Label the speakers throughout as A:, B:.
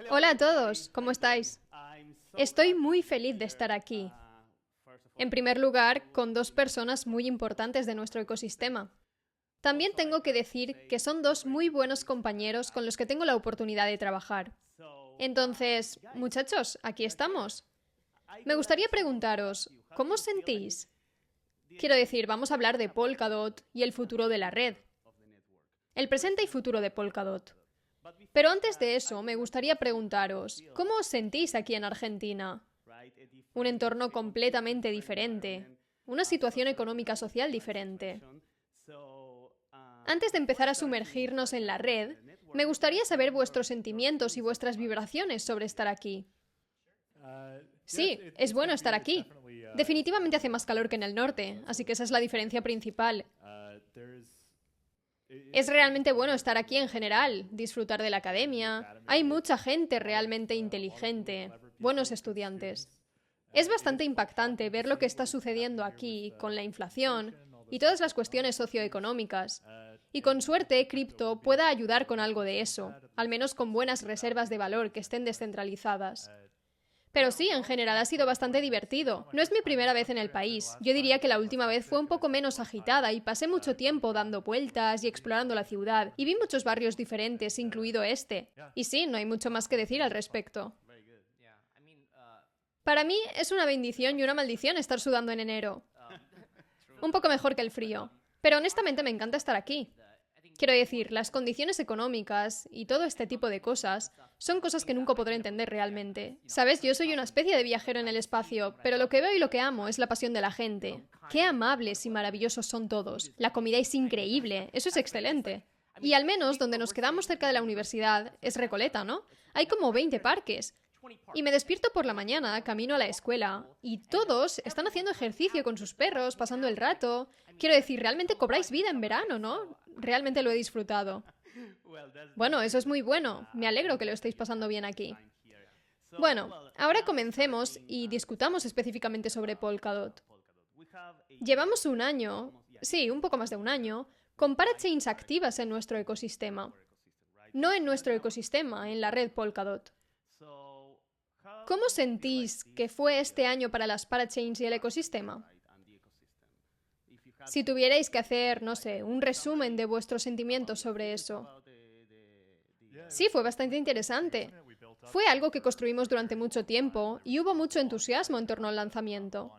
A: Hola a todos, ¿cómo estáis? Estoy muy feliz de estar aquí. En primer lugar, con dos personas muy importantes de nuestro ecosistema. También tengo que decir que son dos muy buenos compañeros con los que tengo la oportunidad de trabajar. Entonces, muchachos, aquí estamos. Me gustaría preguntaros, ¿cómo os sentís? Quiero decir, vamos a hablar de Polkadot y el futuro de la red. El presente y futuro de Polkadot. Pero antes de eso, me gustaría preguntaros, ¿cómo os sentís aquí en Argentina? Un entorno completamente diferente, una situación económica social diferente. Antes de empezar a sumergirnos en la red, me gustaría saber vuestros sentimientos y vuestras vibraciones sobre estar aquí. Sí, es bueno estar aquí. Definitivamente hace más calor que en el norte, así que esa es la diferencia principal. Es realmente bueno estar aquí en general, disfrutar de la academia. Hay mucha gente realmente inteligente, buenos estudiantes. Es bastante impactante ver lo que está sucediendo aquí con la inflación y todas las cuestiones socioeconómicas. Y con suerte, cripto pueda ayudar con algo de eso, al menos con buenas reservas de valor que estén descentralizadas. Pero sí, en general ha sido bastante divertido. No es mi primera vez en el país. Yo diría que la última vez fue un poco menos agitada y pasé mucho tiempo dando vueltas y explorando la ciudad. Y vi muchos barrios diferentes, incluido este. Y sí, no hay mucho más que decir al respecto. Para mí es una bendición y una maldición estar sudando en enero. Un poco mejor que el frío. Pero honestamente me encanta estar aquí. Quiero decir, las condiciones económicas y todo este tipo de cosas son cosas que nunca podré entender realmente. ¿Sabes? Yo soy una especie de viajero en el espacio, pero lo que veo y lo que amo es la pasión de la gente. Qué amables y maravillosos son todos. La comida es increíble, eso es excelente. Y al menos donde nos quedamos cerca de la universidad es Recoleta, ¿no? Hay como 20 parques. Y me despierto por la mañana, camino a la escuela, y todos están haciendo ejercicio con sus perros, pasando el rato. Quiero decir, realmente cobráis vida en verano, ¿no? Realmente lo he disfrutado. Bueno, eso es muy bueno. Me alegro que lo estéis pasando bien aquí. Bueno, ahora comencemos y discutamos específicamente sobre Polkadot. Llevamos un año, sí, un poco más de un año, con parachains activas en nuestro ecosistema. No en nuestro ecosistema, en la red Polkadot. ¿Cómo sentís que fue este año para las parachains y el ecosistema? Si tuvierais que hacer, no sé, un resumen de vuestros sentimientos sobre eso. Sí, fue bastante interesante. Fue algo que construimos durante mucho tiempo y hubo mucho entusiasmo en torno al lanzamiento.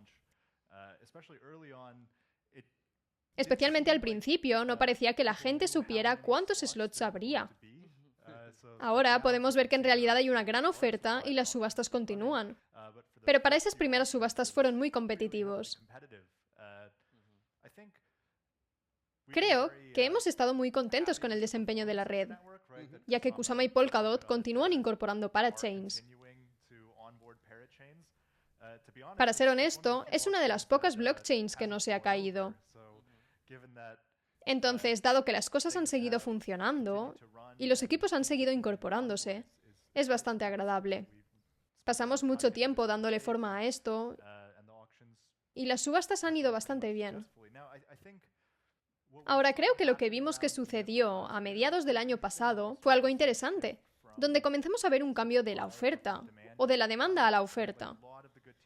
A: Especialmente al principio, no parecía que la gente supiera cuántos slots habría. Ahora podemos ver que en realidad hay una gran oferta y las subastas continúan. Pero para esas primeras subastas fueron muy competitivos. Creo que hemos estado muy contentos con el desempeño de la red, ya que Kusama y Polkadot continúan incorporando parachains. Para ser honesto, es una de las pocas blockchains que no se ha caído. Entonces, dado que las cosas han seguido funcionando y los equipos han seguido incorporándose, es bastante agradable. Pasamos mucho tiempo dándole forma a esto y las subastas han ido bastante bien. Ahora, creo que lo que vimos que sucedió a mediados del año pasado fue algo interesante, donde comenzamos a ver un cambio de la oferta, o de la demanda a la oferta.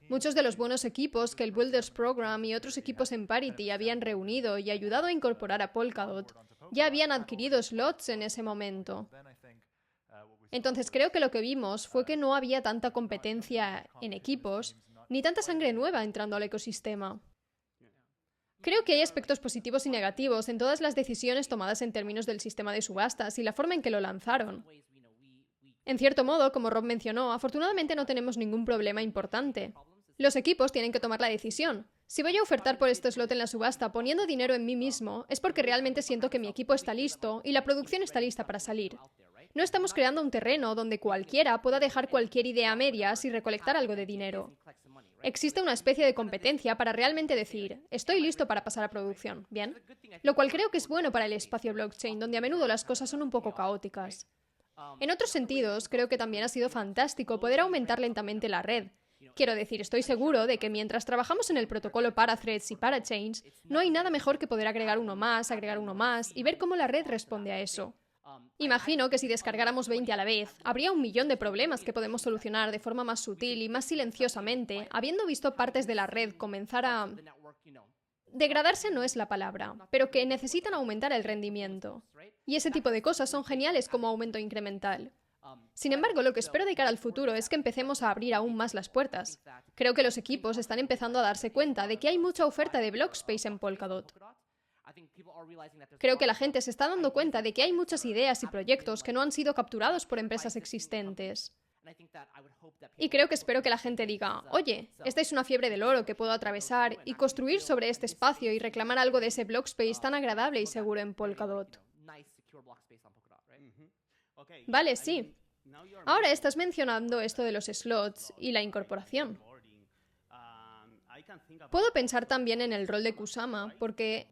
A: Muchos de los buenos equipos que el Builders Program y otros equipos en Parity habían reunido y ayudado a incorporar a Polkadot ya habían adquirido slots en ese momento. Entonces creo que lo que vimos fue que no había tanta competencia en equipos, ni tanta sangre nueva entrando al ecosistema. Creo que hay aspectos positivos y negativos en todas las decisiones tomadas en términos del sistema de subastas y la forma en que lo lanzaron. En cierto modo, como Rob mencionó, afortunadamente no tenemos ningún problema importante. Los equipos tienen que tomar la decisión. Si voy a ofertar por este slot en la subasta poniendo dinero en mí mismo, es porque realmente siento que mi equipo está listo y la producción está lista para salir. No estamos creando un terreno donde cualquiera pueda dejar cualquier idea a medias y recolectar algo de dinero. Existe una especie de competencia para realmente decir, estoy listo para pasar a producción, ¿bien? Lo cual creo que es bueno para el espacio blockchain, donde a menudo las cosas son un poco caóticas. En otros sentidos, creo que también ha sido fantástico poder aumentar lentamente la red. Quiero decir, estoy seguro de que mientras trabajamos en el protocolo para threads y para chains, no hay nada mejor que poder agregar uno más y ver cómo la red responde a eso. Imagino que si descargáramos 20 a la vez, habría 1 millón de problemas que podemos solucionar de forma más sutil y más silenciosamente, habiendo visto partes de la red comenzar a... Degradarse no es la palabra, pero que necesitan aumentar el rendimiento. Y ese tipo de cosas son geniales como aumento incremental. Sin embargo, lo que espero de cara al futuro es que empecemos a abrir aún más las puertas. Creo que los equipos están empezando a darse cuenta de que hay mucha oferta de block space en Polkadot. Creo que la gente se está dando cuenta de que hay muchas ideas y proyectos que no han sido capturados por empresas existentes. Y espero que la gente diga, oye, esta es una fiebre del oro que puedo atravesar y construir sobre este espacio y reclamar algo de ese block space tan agradable y seguro en Polkadot. Vale, sí. Ahora estás mencionando esto de los slots y la incorporación. Puedo pensar también en el rol de Kusama, porque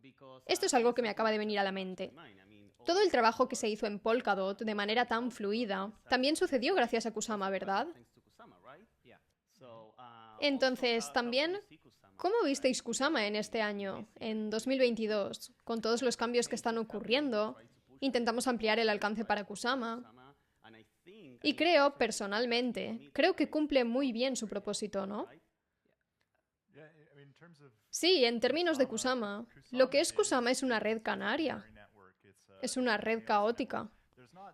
A: esto es algo que me acaba de venir a la mente. Todo el trabajo que se hizo en Polkadot de manera tan fluida también sucedió gracias a Kusama, ¿verdad? Entonces, también, ¿cómo visteis Kusama en este año, en 2022, con todos los cambios que están ocurriendo? Intentamos ampliar el alcance para Kusama. Y personalmente, creo que cumple muy bien su propósito, ¿no? Sí, en términos de Kusama, lo que es Kusama es una red canaria. Es una red caótica.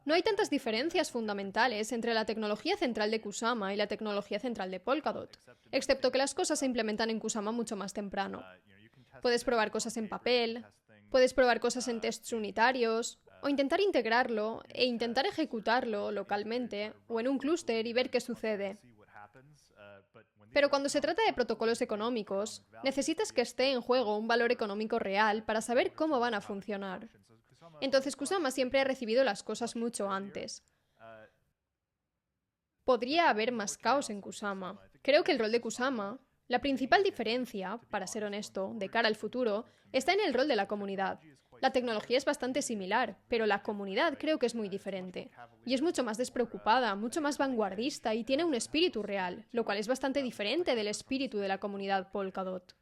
A: No hay tantas diferencias fundamentales entre la tecnología central de Kusama y la tecnología central de Polkadot, excepto que las cosas se implementan en Kusama mucho más temprano. Puedes probar cosas en papel, puedes probar cosas en tests unitarios, o intentar integrarlo e intentar ejecutarlo localmente o en un clúster y ver qué sucede. Pero cuando se trata de protocolos económicos, necesitas que esté en juego un valor económico real para saber cómo van a funcionar. Entonces Kusama siempre ha recibido las cosas mucho antes. Podría haber más caos en Kusama. Creo que el rol de Kusama, la principal diferencia, para ser honesto, de cara al futuro, está en el rol de la comunidad. La tecnología es bastante similar, pero la comunidad creo que es muy diferente. Y es mucho más despreocupada, mucho más vanguardista y tiene un espíritu real, lo cual es bastante diferente del espíritu de la comunidad Polkadot.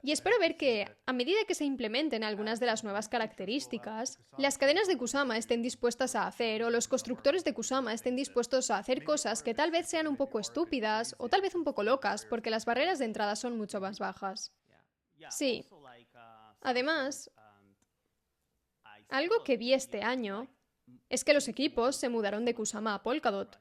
A: Y espero ver que, a medida que se implementen algunas de las nuevas características, las cadenas de Kusama estén dispuestas a hacer, o los constructores de Kusama estén dispuestos a hacer cosas que tal vez sean un poco estúpidas, o tal vez un poco locas, porque las barreras de entrada son mucho más bajas. Sí. Además, algo que vi este año es que los equipos se mudaron de Kusama a Polkadot.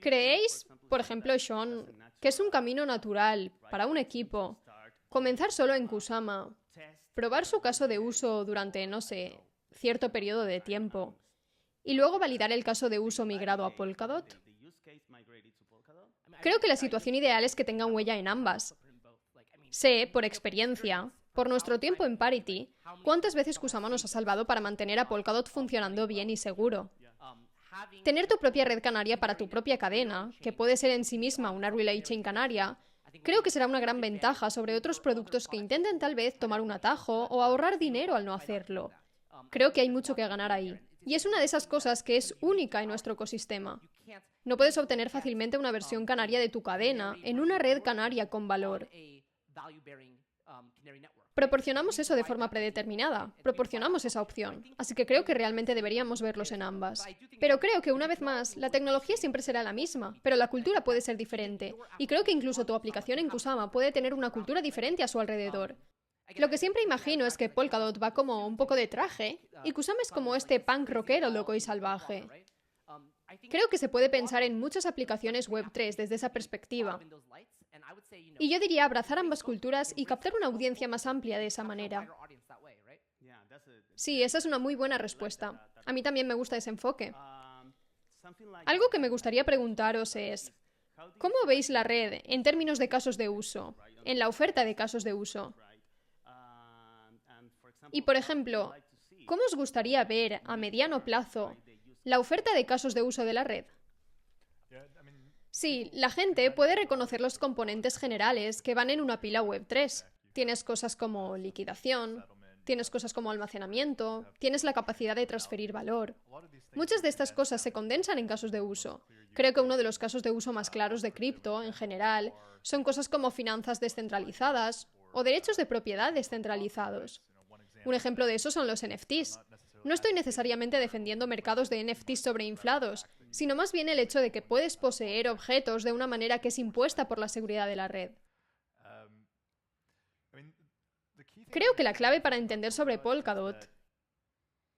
A: ¿Creéis, por ejemplo, Sean, que es un camino natural para un equipo comenzar solo en Kusama, probar su caso de uso durante, no sé, cierto periodo de tiempo, y luego validar el caso de uso migrado a Polkadot? Creo que la situación ideal es que tengan huella en ambas. Sé, por experiencia, por nuestro tiempo en Parity, cuántas veces Kusama nos ha salvado para mantener a Polkadot funcionando bien y seguro. Tener tu propia red canaria para tu propia cadena, que puede ser en sí misma una relay chain canaria, creo que será una gran ventaja sobre otros productos que intenten tal vez tomar un atajo o ahorrar dinero al no hacerlo. Creo que hay mucho que ganar ahí. Y es una de esas cosas que es única en nuestro ecosistema. No puedes obtener fácilmente una versión canaria de tu cadena en una red canaria con valor. Proporcionamos eso de forma predeterminada, proporcionamos esa opción, así que creo que realmente deberíamos verlos en ambas. Pero creo que, una vez más, la tecnología siempre será la misma, pero la cultura puede ser diferente, y creo que incluso tu aplicación en Kusama puede tener una cultura diferente a su alrededor. Lo que siempre imagino es que Polkadot va como un poco de traje, y Kusama es como este punk rockero loco y salvaje. Creo que se puede pensar en muchas aplicaciones Web3 desde esa perspectiva. Y yo diría abrazar ambas culturas y captar una audiencia más amplia de esa manera. Sí, esa es una muy buena respuesta. A mí también me gusta ese enfoque. Algo que me gustaría preguntaros es, ¿cómo veis la red en términos de casos de uso, en la oferta de casos de uso? Y, por ejemplo, ¿cómo os gustaría ver a mediano plazo la oferta de casos de uso de la red? Sí, la gente puede reconocer los componentes generales que van en una pila Web3. Tienes cosas como liquidación, tienes cosas como almacenamiento, tienes la capacidad de transferir valor. Muchas de estas cosas se condensan en casos de uso. Creo que uno de los casos de uso más claros de cripto, en general, son cosas como finanzas descentralizadas o derechos de propiedad descentralizados. Un ejemplo de eso son los NFTs. No estoy necesariamente defendiendo mercados de NFTs sobreinflados, sino más bien el hecho de que puedes poseer objetos de una manera que es impuesta por la seguridad de la red. Creo que la clave para entender sobre Polkadot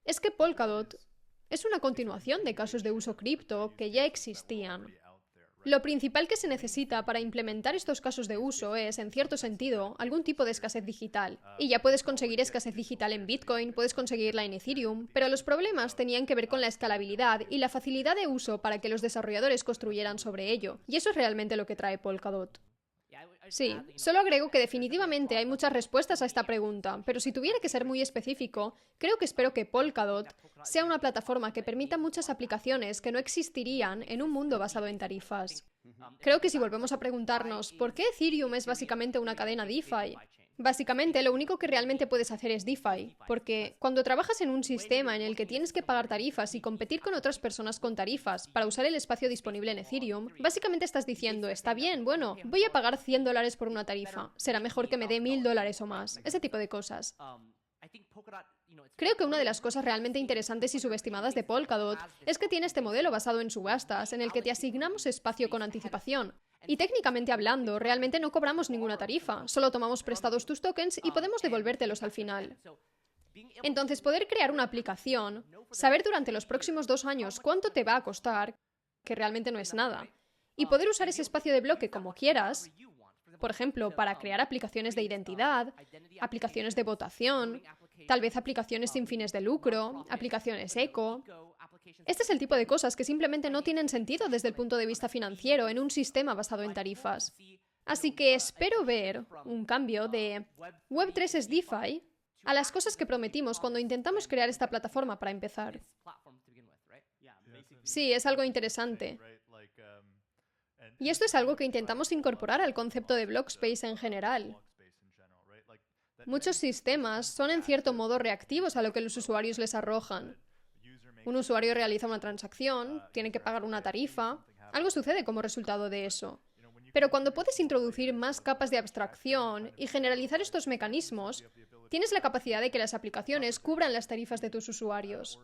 A: es que Polkadot es una continuación de casos de uso cripto que ya existían. Lo principal que se necesita para implementar estos casos de uso es, en cierto sentido, algún tipo de escasez digital. Y ya puedes conseguir escasez digital en Bitcoin, puedes conseguirla en Ethereum, pero los problemas tenían que ver con la escalabilidad y la facilidad de uso para que los desarrolladores construyeran sobre ello. Y eso es realmente lo que trae Polkadot. Sí, solo agrego que definitivamente hay muchas respuestas a esta pregunta, pero si tuviera que ser muy específico, espero que Polkadot sea una plataforma que permita muchas aplicaciones que no existirían en un mundo basado en tarifas. Creo que si volvemos a preguntarnos ¿por qué Ethereum es básicamente una cadena DeFi? Básicamente, lo único que realmente puedes hacer es DeFi, porque cuando trabajas en un sistema en el que tienes que pagar tarifas y competir con otras personas con tarifas para usar el espacio disponible en Ethereum, básicamente estás diciendo, está bien, bueno, voy a pagar $100 por una tarifa, será mejor que me dé $1000 o más, ese tipo de cosas. Creo que una de las cosas realmente interesantes y subestimadas de Polkadot es que tiene este modelo basado en subastas, en el que te asignamos espacio con anticipación. Y técnicamente hablando, realmente no cobramos ninguna tarifa, solo tomamos prestados tus tokens y podemos devolvértelos al final. Entonces, poder crear una aplicación, saber durante los próximos 2 años cuánto te va a costar, que realmente no es nada, y poder usar ese espacio de bloque como quieras, por ejemplo, para crear aplicaciones de identidad, aplicaciones de votación, tal vez aplicaciones sin fines de lucro, aplicaciones eco. Este es el tipo de cosas que simplemente no tienen sentido desde el punto de vista financiero en un sistema basado en tarifas. Así que espero ver un cambio de Web3 es DeFi a las cosas que prometimos cuando intentamos crear esta plataforma para empezar. Sí, es algo interesante. Y esto es algo que intentamos incorporar al concepto de Blockspace en general. Muchos sistemas son en cierto modo reactivos a lo que los usuarios les arrojan. Un usuario realiza una transacción, tiene que pagar una tarifa, algo sucede como resultado de eso. Pero cuando puedes introducir más capas de abstracción y generalizar estos mecanismos, tienes la capacidad de que las aplicaciones cubran las tarifas de tus usuarios.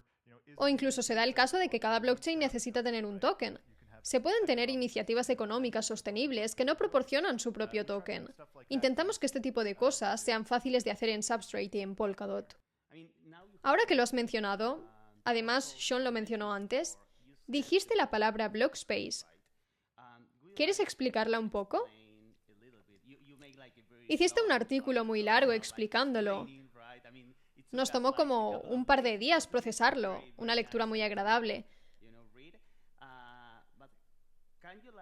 A: O incluso se da el caso de que cada blockchain necesita tener un token. Se pueden tener iniciativas económicas sostenibles que no proporcionan su propio token. Intentamos que este tipo de cosas sean fáciles de hacer en Substrate y en Polkadot. Ahora que lo has mencionado, además Sean lo mencionó antes, dijiste la palabra Blockspace. ¿Quieres explicarla un poco? Hiciste un artículo muy largo explicándolo. Nos tomó como un par de días procesarlo, una lectura muy agradable.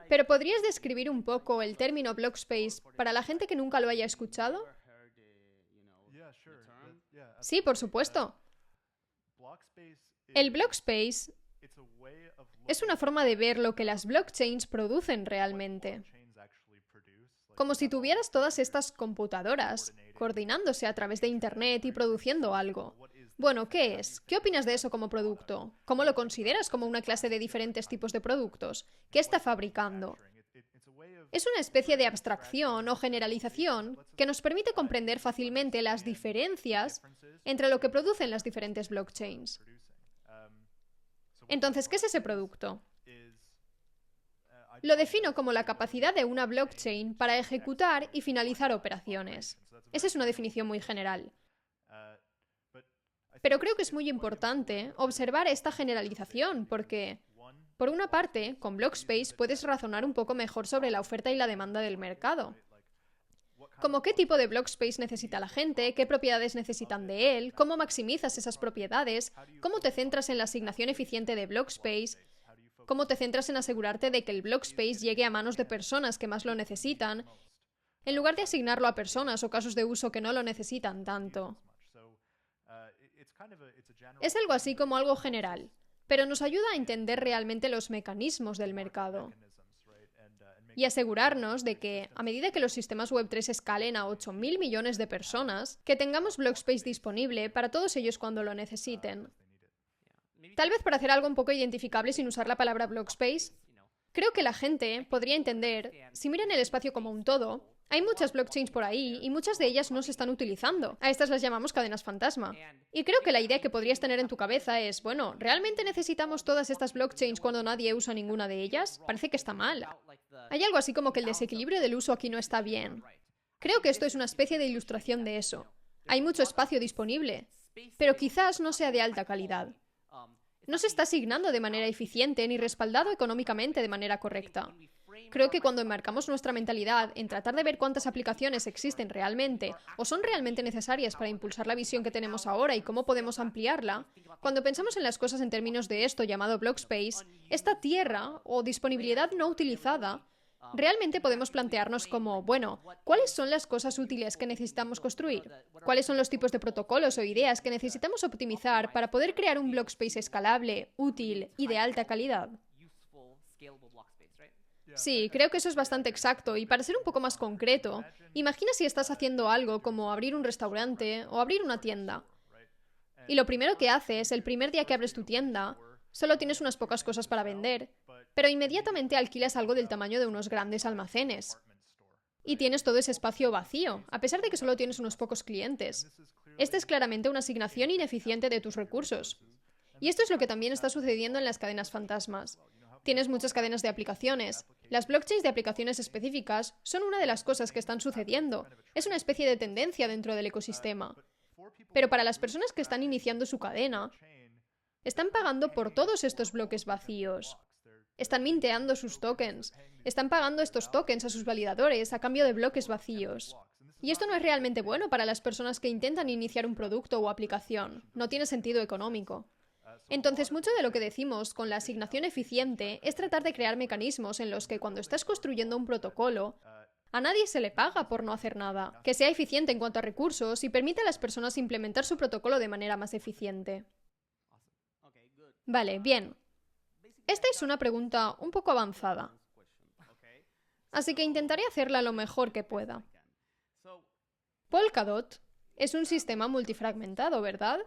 A: Pero ¿podrías describir un poco el término Blockspace para la gente que nunca lo haya escuchado? Sí, por supuesto. El Blockspace es una forma de ver lo que las blockchains producen realmente. Como si tuvieras todas estas computadoras coordinándose a través de Internet y produciendo algo. Bueno, ¿qué es? ¿Qué opinas de eso como producto? ¿Cómo lo consideras como una clase de diferentes tipos de productos? ¿Qué está fabricando? Es una especie de abstracción o generalización que nos permite comprender fácilmente las diferencias entre lo que producen las diferentes blockchains. Entonces, ¿qué es ese producto? Lo defino como la capacidad de una blockchain para ejecutar y finalizar operaciones. Esa es una definición muy general. Pero creo que es muy importante observar esta generalización porque, por una parte, con Blockspace puedes razonar un poco mejor sobre la oferta y la demanda del mercado. Como qué tipo de Blockspace necesita la gente, qué propiedades necesitan de él, cómo maximizas esas propiedades, cómo te centras en la asignación eficiente de Blockspace, cómo te centras en asegurarte de que el Blockspace llegue a manos de personas que más lo necesitan, en lugar de asignarlo a personas o casos de uso que no lo necesitan tanto. Es algo así como algo general, pero nos ayuda a entender realmente los mecanismos del mercado y asegurarnos de que, a medida que los sistemas Web3 escalen a 8.000 millones de personas, que tengamos Blockspace disponible para todos ellos cuando lo necesiten. Tal vez para hacer algo un poco identificable sin usar la palabra Blockspace, creo que la gente podría entender, si miran el espacio como un todo, Hay muchas blockchains por ahí y muchas de ellas no se están utilizando. A estas las llamamos cadenas fantasma. Y creo que la idea que podrías tener en tu cabeza es, bueno, ¿realmente necesitamos todas estas blockchains cuando nadie usa ninguna de ellas? Parece que está mal. Hay algo así como que el desequilibrio del uso aquí no está bien. Creo que esto es una especie de ilustración de eso. Hay mucho espacio disponible, pero quizás no sea de alta calidad. No se está asignando de manera eficiente ni respaldado económicamente de manera correcta. Creo que cuando enmarcamos nuestra mentalidad en tratar de ver cuántas aplicaciones existen realmente o son realmente necesarias para impulsar la visión que tenemos ahora y cómo podemos ampliarla, cuando pensamos en las cosas en términos de esto llamado block space, esta tierra o disponibilidad no utilizada, realmente podemos plantearnos como, bueno, ¿cuáles son las cosas útiles que necesitamos construir? ¿Cuáles son los tipos de protocolos o ideas que necesitamos optimizar para poder crear un block space escalable, útil y de alta calidad? Sí, creo que eso es bastante exacto, y para ser un poco más concreto, imagina si estás haciendo algo como abrir un restaurante o abrir una tienda. Y lo primero que haces, el primer día que abres tu tienda, solo tienes unas pocas cosas para vender, pero inmediatamente alquilas algo del tamaño de unos grandes almacenes. Y tienes todo ese espacio vacío, a pesar de que solo tienes unos pocos clientes. Esta es claramente una asignación ineficiente de tus recursos. Y esto es lo que también está sucediendo en las cadenas fantasmas. Tienes muchas cadenas de aplicaciones. Las blockchains de aplicaciones específicas son una de las cosas que están sucediendo. Es una especie de tendencia dentro del ecosistema. Pero para las personas que están iniciando su cadena, están pagando por todos estos bloques vacíos. Están minteando sus tokens. Están pagando estos tokens a sus validadores a cambio de bloques vacíos. Y esto no es realmente bueno para las personas que intentan iniciar un producto o aplicación. No tiene sentido económico. Entonces, mucho de lo que decimos con la asignación eficiente es tratar de crear mecanismos en los que cuando estás construyendo un protocolo, a nadie se le paga por no hacer nada, que sea eficiente en cuanto a recursos y permita a las personas implementar su protocolo de manera más eficiente. Vale, bien. Esta es una pregunta un poco avanzada, así que intentaré hacerla lo mejor que pueda. Polkadot es un sistema multifragmentado, ¿verdad?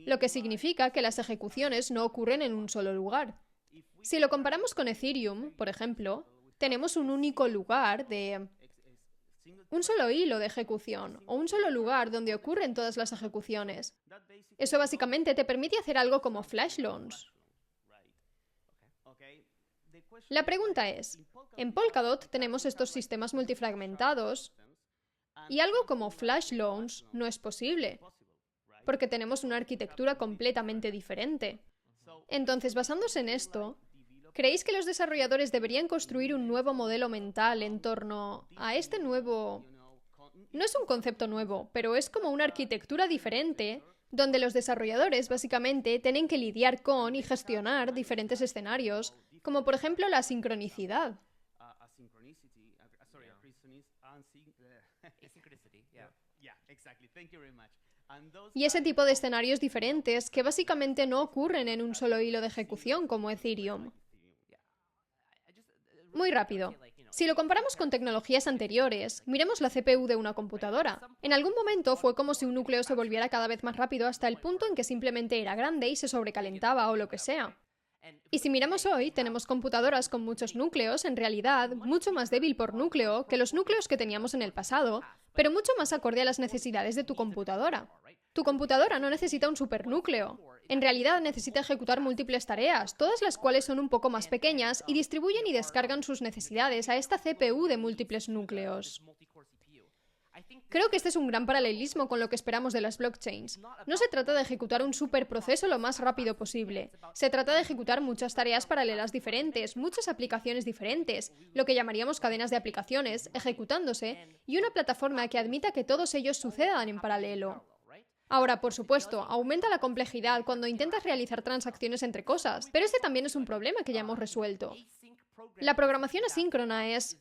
A: Lo que significa que las ejecuciones no ocurren en un solo lugar. Si lo comparamos con Ethereum, por ejemplo, tenemos un único lugar un solo hilo de ejecución, o un solo lugar donde ocurren todas las ejecuciones. Eso básicamente te permite hacer algo como flash loans. La pregunta es, en Polkadot tenemos estos sistemas multifragmentados y algo como flash loans no es posible, porque tenemos una arquitectura completamente diferente. Entonces, basándose en esto, ¿creéis que los desarrolladores deberían construir un nuevo modelo mental en torno a este nuevo... No es un concepto nuevo, pero es como una arquitectura diferente, donde los desarrolladores básicamente tienen que lidiar con y gestionar diferentes escenarios, como por ejemplo la sincronicidad? Y ese tipo de escenarios diferentes que básicamente no ocurren en un solo hilo de ejecución como Ethereum. Muy rápido. Si lo comparamos con tecnologías anteriores, miremos la CPU de una computadora. En algún momento fue como si un núcleo se volviera cada vez más rápido hasta el punto en que simplemente era grande y se sobrecalentaba o lo que sea. Y si miramos hoy, tenemos computadoras con muchos núcleos, en realidad, mucho más débil por núcleo que los núcleos que teníamos en el pasado, pero mucho más acorde a las necesidades de tu computadora. Tu computadora no necesita un supernúcleo. En realidad necesita ejecutar múltiples tareas, todas las cuales son un poco más pequeñas y distribuyen y descargan sus necesidades a esta CPU de múltiples núcleos. Creo que este es un gran paralelismo con lo que esperamos de las blockchains. No se trata de ejecutar un superproceso lo más rápido posible. Se trata de ejecutar muchas tareas paralelas diferentes, muchas aplicaciones diferentes, lo que llamaríamos cadenas de aplicaciones, ejecutándose, y una plataforma que admita que todos ellos sucedan en paralelo. Ahora, por supuesto, aumenta la complejidad cuando intentas realizar transacciones entre cosas, pero este también es un problema que ya hemos resuelto. La programación asíncrona es...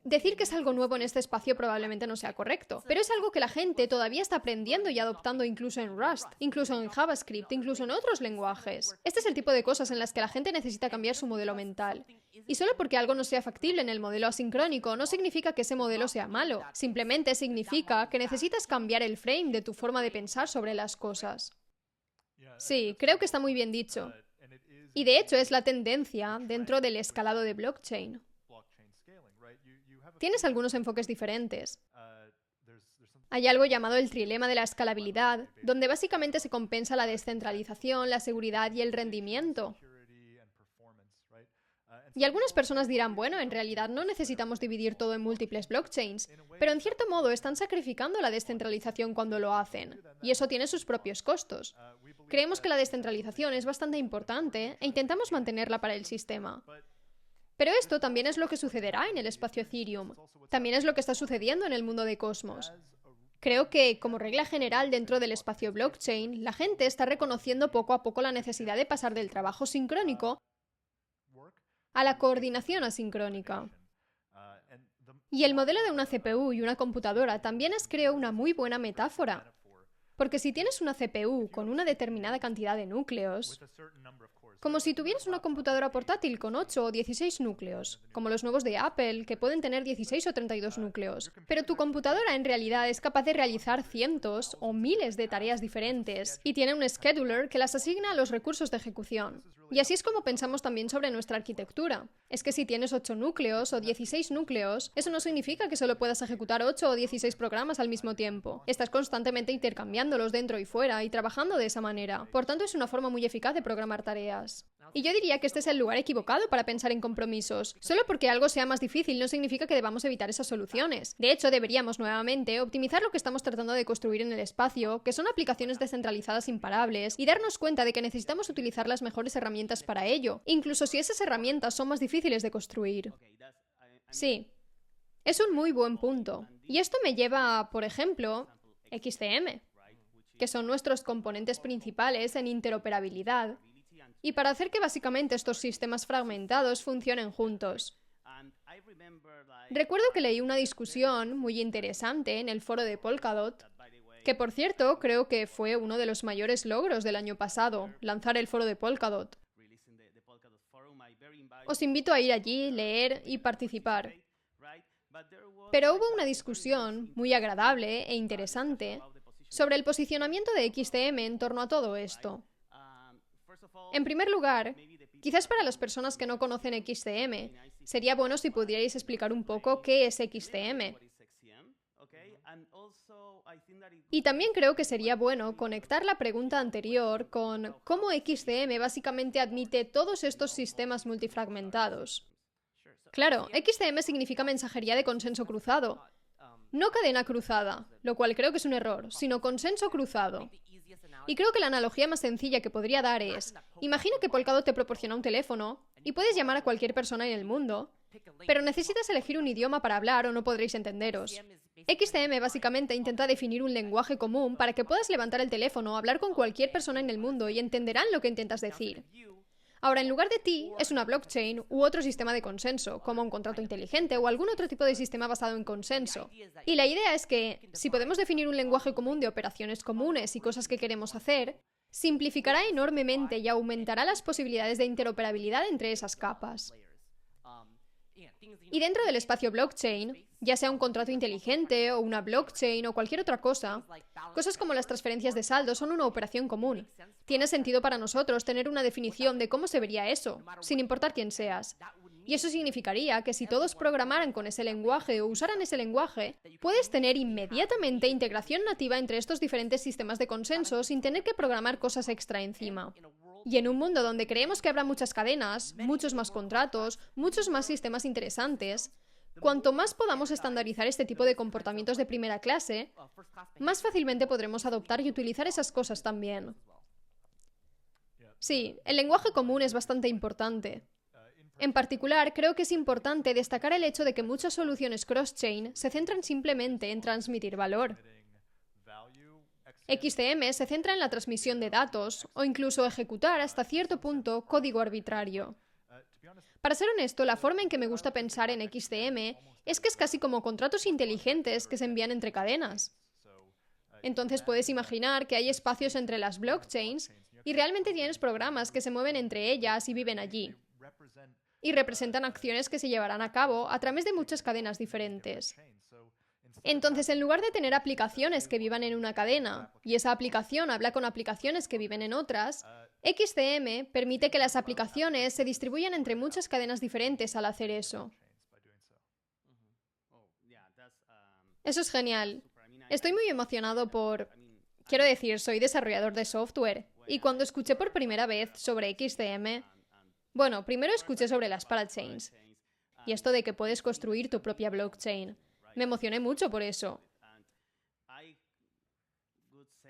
A: Decir que es algo nuevo en este espacio probablemente no sea correcto, pero es algo que la gente todavía está aprendiendo y adoptando incluso en Rust, incluso en JavaScript, incluso en otros lenguajes. Este es el tipo de cosas en las que la gente necesita cambiar su modelo mental. Y solo porque algo no sea factible en el modelo asincrónico no significa que ese modelo sea malo, simplemente significa que necesitas cambiar el frame de tu forma de pensar sobre las cosas. Sí, creo que está muy bien dicho. Y de hecho es la tendencia dentro del escalado de blockchain. tienes algunos enfoques diferentes. Hay algo llamado el trilema de la escalabilidad, donde básicamente se compensa la descentralización, la seguridad y el rendimiento. Y algunas personas dirán, bueno, en realidad no necesitamos dividir todo en múltiples blockchains, pero en cierto modo están sacrificando la descentralización cuando lo hacen, y eso tiene sus propios costos. Creemos que la descentralización es bastante importante e intentamos mantenerla para el sistema. Pero esto también es lo que sucederá en el espacio Ethereum, también es lo que está sucediendo en el mundo de Cosmos. Creo que, como regla general dentro del espacio blockchain, la gente está reconociendo poco a poco la necesidad de pasar del trabajo sincrónico a la coordinación asincrónica. Y el modelo de una CPU y una computadora también es, creo, una muy buena metáfora. Porque si tienes una CPU con una determinada cantidad de núcleos, como si tuvieras una computadora portátil con 8 o 16 núcleos, como los nuevos de Apple, que pueden tener 16 o 32 núcleos. Pero tu computadora en realidad es capaz de realizar cientos o miles de tareas diferentes y tiene un scheduler que las asigna a los recursos de ejecución. Y así es como pensamos también sobre nuestra arquitectura. Es que si tienes 8 núcleos o 16 núcleos, eso no significa que solo puedas ejecutar 8 o 16 programas al mismo tiempo. Estás constantemente intercambiándolos dentro y fuera y trabajando de esa manera. Por tanto, es una forma muy eficaz de programar tareas. Y yo diría que este es el lugar equivocado para pensar en compromisos. Solo porque algo sea más difícil no significa que debamos evitar esas soluciones. De hecho, deberíamos nuevamente optimizar lo que estamos tratando de construir en el espacio, que son aplicaciones descentralizadas imparables, y darnos cuenta de que necesitamos utilizar las mejores herramientas para ello, incluso si esas herramientas son más difíciles de construir. Sí, es un muy buen punto. Y esto me lleva a, por ejemplo, XCM, que son nuestros componentes principales en interoperabilidad, y para hacer que básicamente estos sistemas fragmentados funcionen juntos. Recuerdo que leí una discusión muy interesante en el foro de Polkadot, que por cierto creo que fue uno de los mayores logros del año pasado, lanzar el foro de Polkadot. Os invito a ir allí, leer y participar. Pero hubo una discusión muy agradable e interesante sobre el posicionamiento de XCM en torno a todo esto. En primer lugar, quizás para las personas que no conocen XCM, sería bueno si pudierais explicar un poco qué es XCM. Y también creo que sería bueno conectar la pregunta anterior con cómo XCM básicamente admite todos estos sistemas multifragmentados. Claro, XCM significa mensajería de consenso cruzado, no cadena cruzada, lo cual creo que es un error, sino consenso cruzado. Y creo que la analogía más sencilla que podría dar es, imagina que Polkadot te proporciona un teléfono y puedes llamar a cualquier persona en el mundo, pero necesitas elegir un idioma para hablar o no podréis entenderos. XCM básicamente intenta definir un lenguaje común para que puedas levantar el teléfono, hablar con cualquier persona en el mundo y entenderán lo que intentas decir. Ahora, en lugar de ti, es una blockchain u otro sistema de consenso, como un contrato inteligente o algún otro tipo de sistema basado en consenso. Y la idea es que, si podemos definir un lenguaje común de operaciones comunes y cosas que queremos hacer, simplificará enormemente y aumentará las posibilidades de interoperabilidad entre esas capas. Y dentro del espacio blockchain, ya sea un contrato inteligente o una blockchain o cualquier otra cosa, cosas como las transferencias de saldo son una operación común. Tiene sentido para nosotros tener una definición de cómo se vería eso, sin importar quién seas. Y eso significaría que si todos programaran con ese lenguaje o usaran ese lenguaje, puedes tener inmediatamente integración nativa entre estos diferentes sistemas de consenso sin tener que programar cosas extra encima. Y en un mundo donde creemos que habrá muchas cadenas, muchos más contratos, muchos más sistemas interesantes, cuanto más podamos estandarizar este tipo de comportamientos de primera clase, más fácilmente podremos adoptar y utilizar esas cosas también. Sí, el lenguaje común es bastante importante. En particular, creo que es importante destacar el hecho de que muchas soluciones cross-chain se centran simplemente en transmitir valor. XCM se centra en la transmisión de datos o incluso ejecutar hasta cierto punto código arbitrario. Para ser honesto, la forma en que me gusta pensar en XCM es que es casi como contratos inteligentes que se envían entre cadenas. Entonces puedes imaginar que hay espacios entre las blockchains y realmente tienes programas que se mueven entre ellas y viven allí. Y representan acciones que se llevarán a cabo a través de muchas cadenas diferentes. Entonces, en lugar de tener aplicaciones que vivan en una cadena y esa aplicación habla con aplicaciones que viven en otras, XCM permite que las aplicaciones se distribuyan entre muchas cadenas diferentes al hacer eso. Eso es genial. Estoy muy emocionado por... Quiero decir, soy desarrollador de software. Y cuando escuché por primera vez sobre XCM... Bueno, primero escuché sobre las parachains. Y esto de que puedes construir tu propia blockchain. Me emocioné mucho por eso.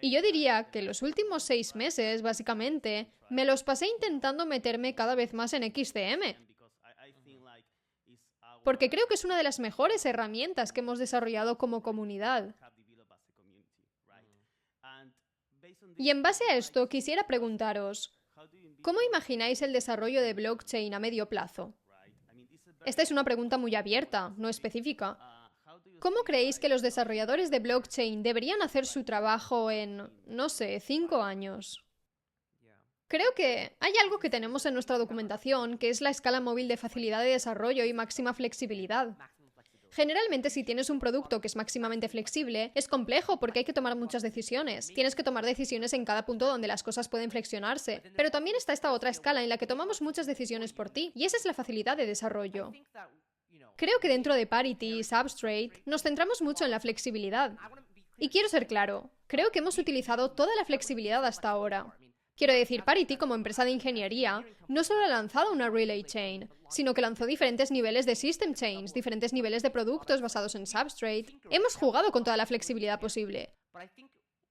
A: Y yo diría que los últimos 6 meses, básicamente, me los pasé intentando meterme cada vez más en XCM. Porque creo que es una de las mejores herramientas que hemos desarrollado como comunidad. Y en base a esto, quisiera preguntaros, ¿cómo imagináis el desarrollo de blockchain a medio plazo? Esta es una pregunta muy abierta, no específica. ¿Cómo creéis que los desarrolladores de blockchain deberían hacer su trabajo en, no sé, 5 años? Creo que hay algo que tenemos en nuestra documentación, que es la escala móvil de facilidad de desarrollo y máxima flexibilidad. Generalmente, si tienes un producto que es máximamente flexible, es complejo porque hay que tomar muchas decisiones. Tienes que tomar decisiones en cada punto donde las cosas pueden flexionarse. Pero también está esta otra escala en la que tomamos muchas decisiones por ti, y esa es la facilidad de desarrollo. Creo que dentro de Parity y Substrate nos centramos mucho en la flexibilidad. Y quiero ser claro, creo que hemos utilizado toda la flexibilidad hasta ahora. Quiero decir, Parity, como empresa de ingeniería, no solo ha lanzado una Relay Chain, sino que lanzó diferentes niveles de System Chains, diferentes niveles de productos basados en Substrate. Hemos jugado con toda la flexibilidad posible.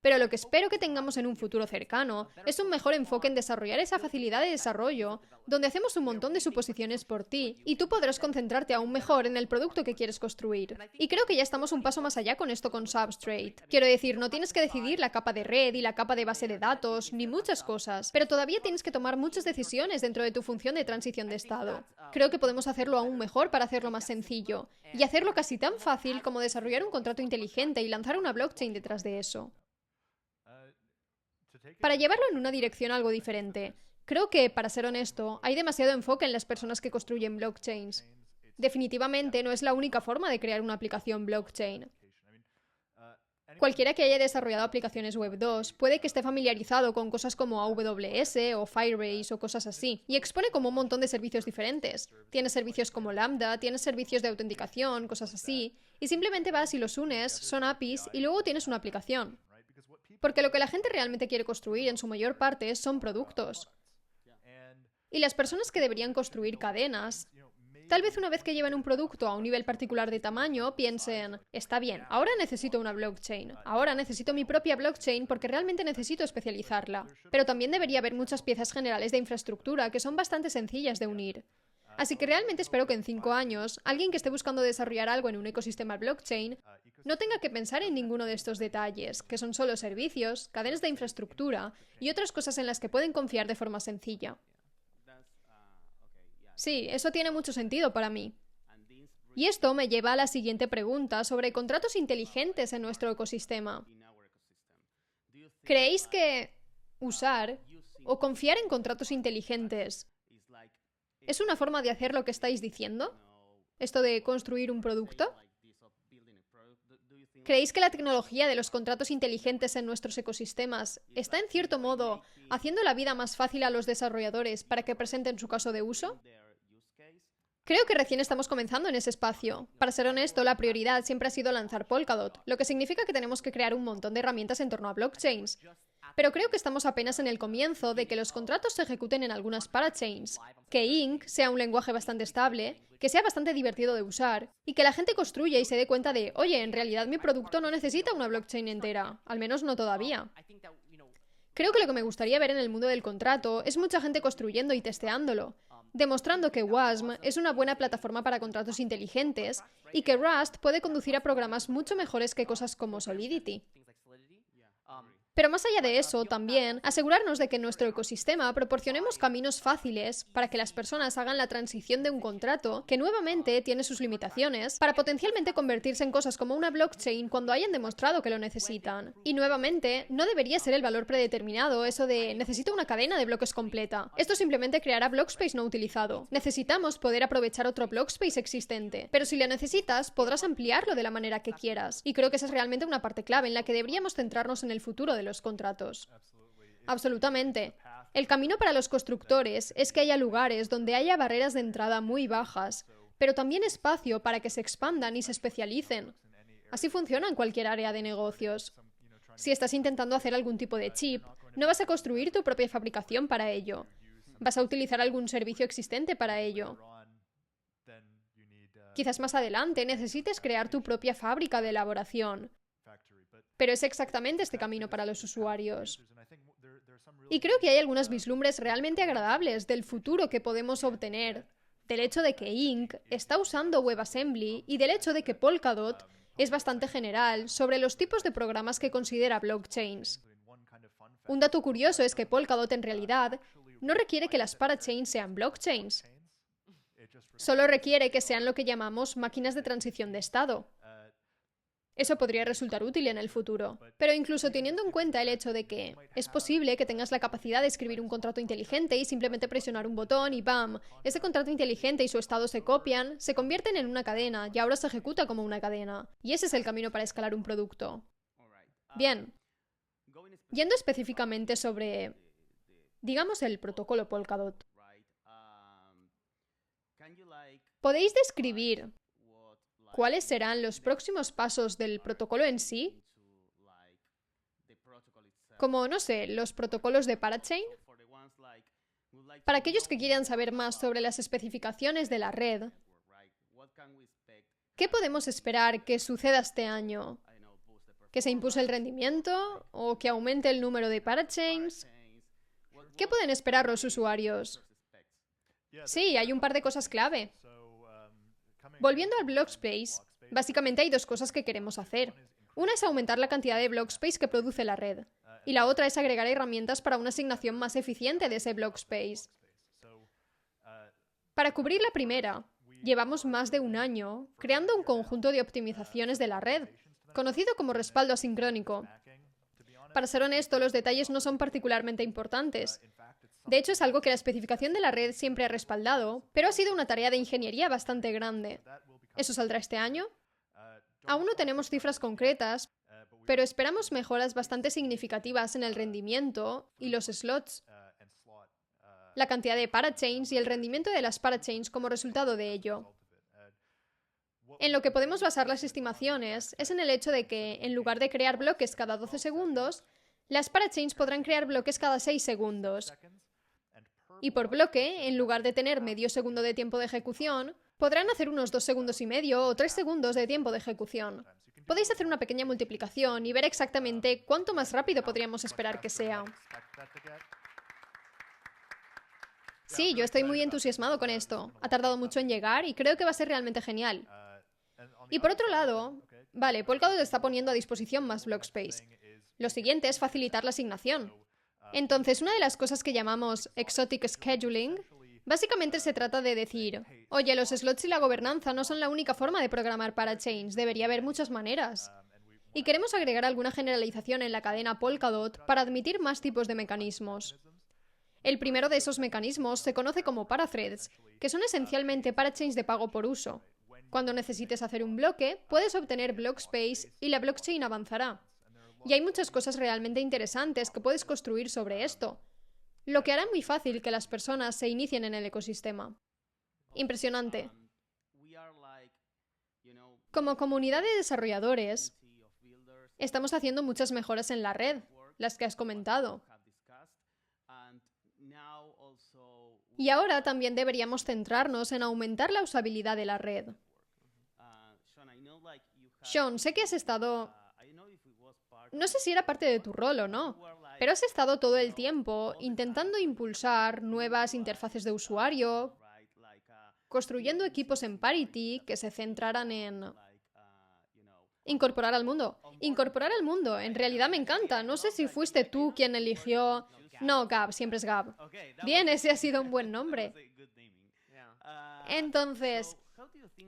A: Pero lo que espero que tengamos en un futuro cercano es un mejor enfoque en desarrollar esa facilidad de desarrollo, donde hacemos un montón de suposiciones por ti, y tú podrás concentrarte aún mejor en el producto que quieres construir. Y creo que ya estamos un paso más allá con esto con Substrate. Quiero decir, no tienes que decidir la capa de red y la capa de base de datos, ni muchas cosas, pero todavía tienes que tomar muchas decisiones dentro de tu función de transición de estado. Creo que podemos hacerlo aún mejor para hacerlo más sencillo, y hacerlo casi tan fácil como desarrollar un contrato inteligente y lanzar una blockchain detrás de eso. Para llevarlo en una dirección algo diferente, creo que, para ser honesto, hay demasiado enfoque en las personas que construyen blockchains. Definitivamente no es la única forma de crear una aplicación blockchain. Cualquiera que haya desarrollado aplicaciones Web 2 puede que esté familiarizado con cosas como AWS o Firebase o cosas así, y expone como un montón de servicios diferentes. Tienes servicios como Lambda, tienes servicios de autenticación, cosas así, y simplemente vas y los unes, son APIs, y luego tienes una aplicación. Porque lo que la gente realmente quiere construir en su mayor parte son productos. Y las personas que deberían construir cadenas, tal vez una vez que lleven un producto a un nivel particular de tamaño, piensen, está bien, ahora necesito una blockchain, ahora necesito mi propia blockchain porque realmente necesito especializarla. Pero también debería haber muchas piezas generales de infraestructura que son bastante sencillas de unir. Así que realmente espero que en 5 años, alguien que esté buscando desarrollar algo en un ecosistema blockchain no tenga que pensar en ninguno de estos detalles, que son solo servicios, cadenas de infraestructura y otras cosas en las que pueden confiar de forma sencilla. Sí, eso tiene mucho sentido para mí. Y esto me lleva a la siguiente pregunta sobre contratos inteligentes en nuestro ecosistema. ¿Creéis que usar o confiar en contratos inteligentes es una forma de hacer lo que estáis diciendo? ¿Esto de construir un producto? ¿Creéis que la tecnología de los contratos inteligentes en nuestros ecosistemas está, en cierto modo, haciendo la vida más fácil a los desarrolladores para que presenten su caso de uso? Creo que recién estamos comenzando en ese espacio. Para ser honesto, la prioridad siempre ha sido lanzar Polkadot, lo que significa que tenemos que crear un montón de herramientas en torno a blockchains. Pero creo que estamos apenas en el comienzo de que los contratos se ejecuten en algunas parachains, que Ink sea un lenguaje bastante estable, que sea bastante divertido de usar, y que la gente construya y se dé cuenta de, oye, en realidad mi producto no necesita una blockchain entera, al menos no todavía. Creo que lo que me gustaría ver en el mundo del contrato es mucha gente construyendo y testeándolo, demostrando que WASM es una buena plataforma para contratos inteligentes y que Rust puede conducir a programas mucho mejores que cosas como Solidity. Pero más allá de eso, también, asegurarnos de que en nuestro ecosistema proporcionemos caminos fáciles para que las personas hagan la transición de un contrato, que nuevamente tiene sus limitaciones, para potencialmente convertirse en cosas como una blockchain cuando hayan demostrado que lo necesitan. Y nuevamente, no debería ser el valor predeterminado eso de necesito una cadena de bloques completa. Esto simplemente creará blockspace no utilizado. Necesitamos poder aprovechar otro blockspace existente, pero si lo necesitas, podrás ampliarlo de la manera que quieras. Y creo que esa es realmente una parte clave en la que deberíamos centrarnos en el futuro de los contratos. Absolutamente. El camino para los constructores es que haya lugares donde haya barreras de entrada muy bajas, pero también espacio para que se expandan y se especialicen. Así funciona en cualquier área de negocios. Si estás intentando hacer algún tipo de chip, no vas a construir tu propia fabricación para ello. Vas a utilizar algún servicio existente para ello. Quizás más adelante necesites crear tu propia fábrica de elaboración. Pero es exactamente este camino para los usuarios. Y creo que hay algunas vislumbres realmente agradables del futuro que podemos obtener, del hecho de que Ink está usando WebAssembly y del hecho de que Polkadot es bastante general sobre los tipos de programas que considera blockchains. Un dato curioso es que Polkadot en realidad no requiere que las parachains sean blockchains. Solo requiere que sean lo que llamamos máquinas de transición de estado. Eso podría resultar útil en el futuro. Pero incluso teniendo en cuenta el hecho de que es posible que tengas la capacidad de escribir un contrato inteligente y simplemente presionar un botón y ¡bam! Ese contrato inteligente y su estado se copian, se convierten en una cadena y ahora se ejecuta como una cadena. Y ese es el camino para escalar un producto. Bien. Yendo específicamente sobre, digamos, el protocolo Polkadot. ¿Podéis describir cuáles serán los próximos pasos del protocolo en sí? Como, no sé, los protocolos de parachain. Para aquellos que quieran saber más sobre las especificaciones de la red, ¿qué podemos esperar que suceda este año? ¿Que se impulse el rendimiento? ¿O que aumente el número de parachains? ¿Qué pueden esperar los usuarios? Sí, hay un par de cosas clave. Volviendo al Blockspace, básicamente hay dos cosas que queremos hacer. Una es aumentar la cantidad de Blockspace que produce la red, y la otra es agregar herramientas para una asignación más eficiente de ese Blockspace. Para cubrir la primera, llevamos más de un año creando un conjunto de optimizaciones de la red, conocido como respaldo asincrónico. Para ser honesto, los detalles no son particularmente importantes. De hecho, es algo que la especificación de la red siempre ha respaldado, pero ha sido una tarea de ingeniería bastante grande. ¿Eso saldrá este año? Aún no tenemos cifras concretas, pero esperamos mejoras bastante significativas en el rendimiento y los slots, la cantidad de parachains y el rendimiento de las parachains como resultado de ello. En lo que podemos basar las estimaciones es en el hecho de que, en lugar de crear bloques cada 12 segundos, las parachains podrán crear bloques cada 6 segundos. Y por bloque, en lugar de tener medio segundo de tiempo de ejecución, podrán hacer unos 2 segundos y medio o 3 segundos de tiempo de ejecución. Podéis hacer una pequeña multiplicación y ver exactamente cuánto más rápido podríamos esperar que sea. Sí, yo estoy muy entusiasmado con esto. Ha tardado mucho en llegar y creo que va a ser realmente genial. Y por otro lado, vale, Polkadot está poniendo a disposición más Blockspace. Lo siguiente es facilitar la asignación. Entonces, una de las cosas que llamamos exotic scheduling, básicamente se trata de decir, oye, los slots y la gobernanza no son la única forma de programar parachains, debería haber muchas maneras. Y queremos agregar alguna generalización en la cadena Polkadot para admitir más tipos de mecanismos. El primero de esos mecanismos se conoce como parathreads, que son esencialmente parachains de pago por uso. Cuando necesites hacer un bloque, puedes obtener Blockspace y la blockchain avanzará. Y hay muchas cosas realmente interesantes que puedes construir sobre esto, lo que hará muy fácil que las personas se inicien en el ecosistema. Impresionante. Como comunidad de desarrolladores, estamos haciendo muchas mejoras en la red, las que has comentado. Y ahora también deberíamos centrarnos en aumentar la usabilidad de la red. Sean, sé que has estado... No sé si era parte de tu rol o no, pero has estado todo el tiempo intentando impulsar nuevas interfaces de usuario, construyendo equipos en Parity que se centraran en... Incorporar al mundo. Incorporar al mundo. En realidad me encanta. No sé si fuiste tú quien eligió... No, Gab. Siempre es Gab. Bien, ese ha sido un buen nombre. Entonces,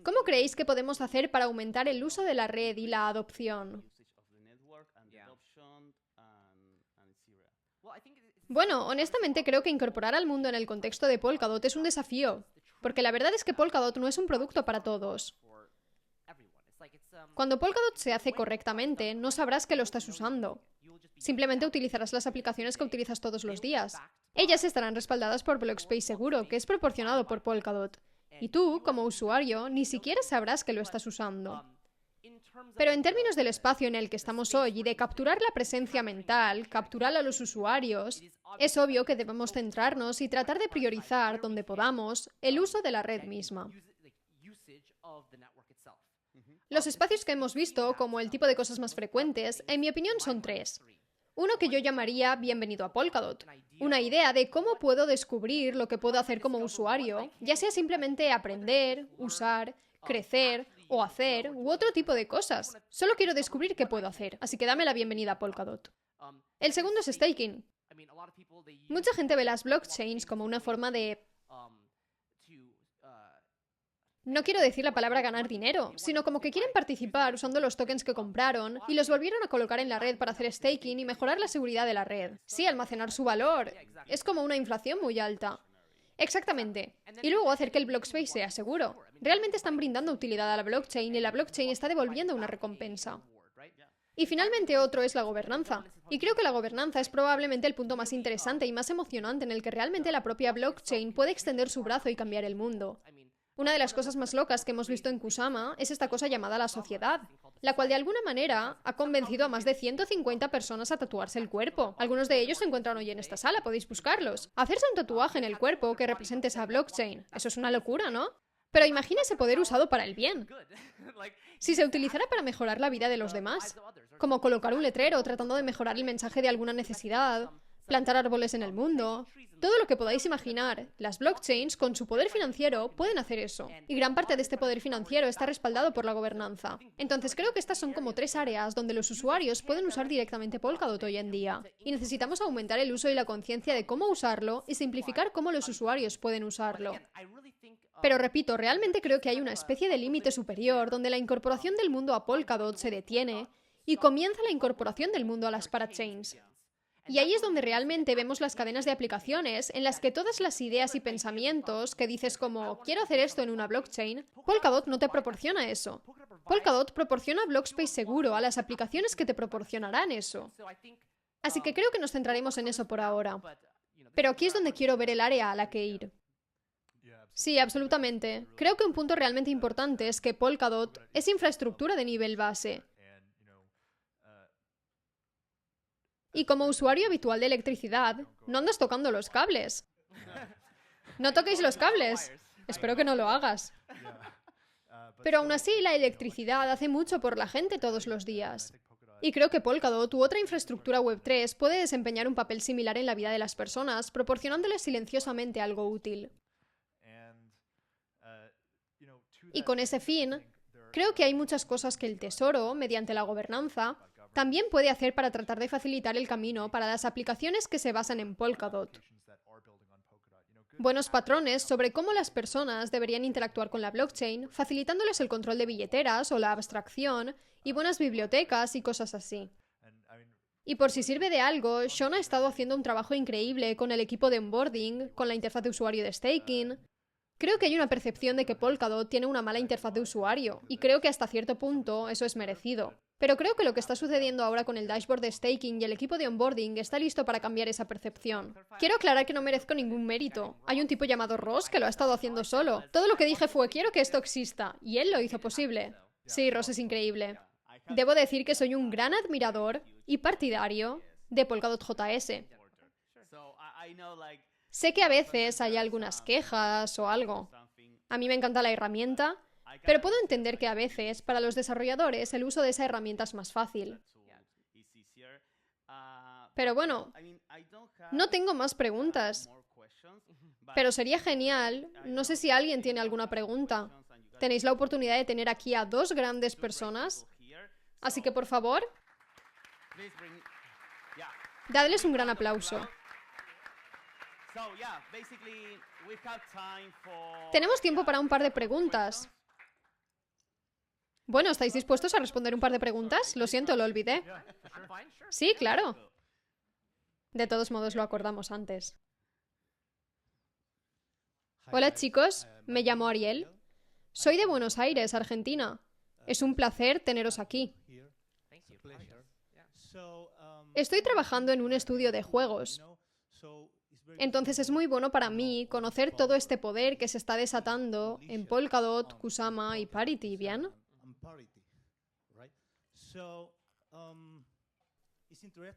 A: ¿cómo creéis que podemos hacer para aumentar el uso de la red y la adopción? Bueno, honestamente creo que incorporar al mundo en el contexto de Polkadot es un desafío, porque la verdad es que Polkadot no es un producto para todos. Cuando Polkadot se hace correctamente, no sabrás que lo estás usando. Simplemente utilizarás las aplicaciones que utilizas todos los días. Ellas estarán respaldadas por Blockspace seguro, que es proporcionado por Polkadot. Y tú, como usuario, ni siquiera sabrás que lo estás usando. Pero en términos del espacio en el que estamos hoy y de capturar la presencia mental, capturar a los usuarios, es obvio que debemos centrarnos y tratar de priorizar, donde podamos, el uso de la red misma. Los espacios que hemos visto, como el tipo de cosas más frecuentes, en mi opinión son tres. Uno que yo llamaría bienvenido a Polkadot, una idea de cómo puedo descubrir lo que puedo hacer como usuario, ya sea simplemente aprender, usar, crecer o hacer u otro tipo de cosas. Solo quiero descubrir qué puedo hacer, así que dame la bienvenida a Polkadot. El segundo es staking. Mucha gente ve las blockchains como una forma de... No quiero decir la palabra ganar dinero, sino como que quieren participar usando los tokens que compraron y los volvieron a colocar en la red para hacer staking y mejorar la seguridad de la red. Sí, almacenar su valor. Es como una inflación muy alta. Exactamente. Y luego hacer que el block space sea seguro. Realmente están brindando utilidad a la blockchain y la blockchain está devolviendo una recompensa. Y finalmente otro es la gobernanza. Y creo que la gobernanza es probablemente el punto más interesante y más emocionante en el que realmente la propia blockchain puede extender su brazo y cambiar el mundo. Una de las cosas más locas que hemos visto en Kusama es esta cosa llamada la sociedad, la cual de alguna manera ha convencido a más de 150 personas a tatuarse el cuerpo. Algunos de ellos se encuentran hoy en esta sala, podéis buscarlos. Hacerse un tatuaje en el cuerpo que represente esa blockchain. Eso es una locura, ¿no? Pero imagina ese poder usado para el bien. Si se utilizara para mejorar la vida de los demás, como colocar un letrero tratando de mejorar el mensaje de alguna necesidad, plantar árboles en el mundo, todo lo que podáis imaginar, las blockchains, con su poder financiero, pueden hacer eso. Y gran parte de este poder financiero está respaldado por la gobernanza. Entonces creo que estas son como tres áreas donde los usuarios pueden usar directamente Polkadot hoy en día. Y necesitamos aumentar el uso y la conciencia de cómo usarlo y simplificar cómo los usuarios pueden usarlo. Pero repito, realmente creo que hay una especie de límite superior donde la incorporación del mundo a Polkadot se detiene y comienza la incorporación del mundo a las parachains. Y ahí es donde realmente vemos las cadenas de aplicaciones en las que todas las ideas y pensamientos que dices como quiero hacer esto en una blockchain, Polkadot no te proporciona eso. Polkadot proporciona block space seguro a las aplicaciones que te proporcionarán eso. Así que creo que nos centraremos en eso por ahora. Pero aquí es donde quiero ver el área a la que ir. Sí, absolutamente. Creo que un punto realmente importante es que Polkadot es infraestructura de nivel base. Y como usuario habitual de electricidad, no andas tocando los cables. No toquéis los cables. Espero que no lo hagas. Pero aún así, la electricidad hace mucho por la gente todos los días. Y creo que Polkadot u otra infraestructura Web3 puede desempeñar un papel similar en la vida de las personas, proporcionándoles silenciosamente algo útil. Y con ese fin, creo que hay muchas cosas que el Tesoro, mediante la gobernanza, también puede hacer para tratar de facilitar el camino para las aplicaciones que se basan en Polkadot. Buenos patrones sobre cómo las personas deberían interactuar con la blockchain, facilitándoles el control de billeteras o la abstracción, y buenas bibliotecas y cosas así. Y por si sirve de algo, Sean ha estado haciendo un trabajo increíble con el equipo de onboarding, con la interfaz de usuario de staking. Creo que hay una percepción de que Polkadot tiene una mala interfaz de usuario, y creo que hasta cierto punto eso es merecido. Pero creo que lo que está sucediendo ahora con el dashboard de staking y el equipo de onboarding está listo para cambiar esa percepción. Quiero aclarar que no merezco ningún mérito. Hay un tipo llamado Ross que lo ha estado haciendo solo. Todo lo que dije fue quiero que esto exista, y él lo hizo posible. Sí, Ross es increíble. Debo decir que soy un gran admirador y partidario de Polkadot JS. Sé que a veces hay algunas quejas o algo. A mí me encanta la herramienta, pero puedo entender que a veces, para los desarrolladores, el uso de esa herramienta es más fácil. Pero bueno, no tengo más preguntas. Pero sería genial, no sé si alguien tiene alguna pregunta. Tenéis la oportunidad de tener aquí a dos grandes personas, así que por favor, dadles un gran aplauso. Tenemos tiempo para un par de preguntas. Bueno, ¿estáis dispuestos a responder un par de preguntas? Lo siento, lo olvidé. Sí, claro. De todos modos, lo acordamos antes. Hola chicos, me llamo Ariel. Soy de Buenos Aires, Argentina. Es un placer teneros aquí. Estoy trabajando en un estudio de juegos. Entonces es muy bueno para mí conocer todo este poder que se está desatando en Polkadot, Kusama y Parity, ¿bien?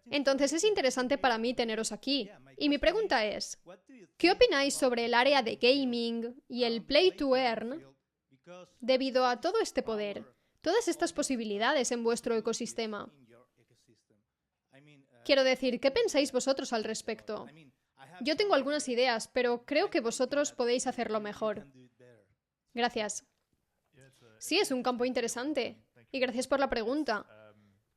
A: Entonces es interesante para mí teneros aquí. Y mi pregunta es, ¿qué opináis sobre el área de gaming y el play to earn debido a todo este poder, todas estas posibilidades en vuestro ecosistema? Quiero decir, ¿qué pensáis vosotros al respecto? Yo tengo algunas ideas, pero creo que vosotros podéis hacerlo mejor. Gracias. Sí, es un campo interesante. Y gracias por la pregunta.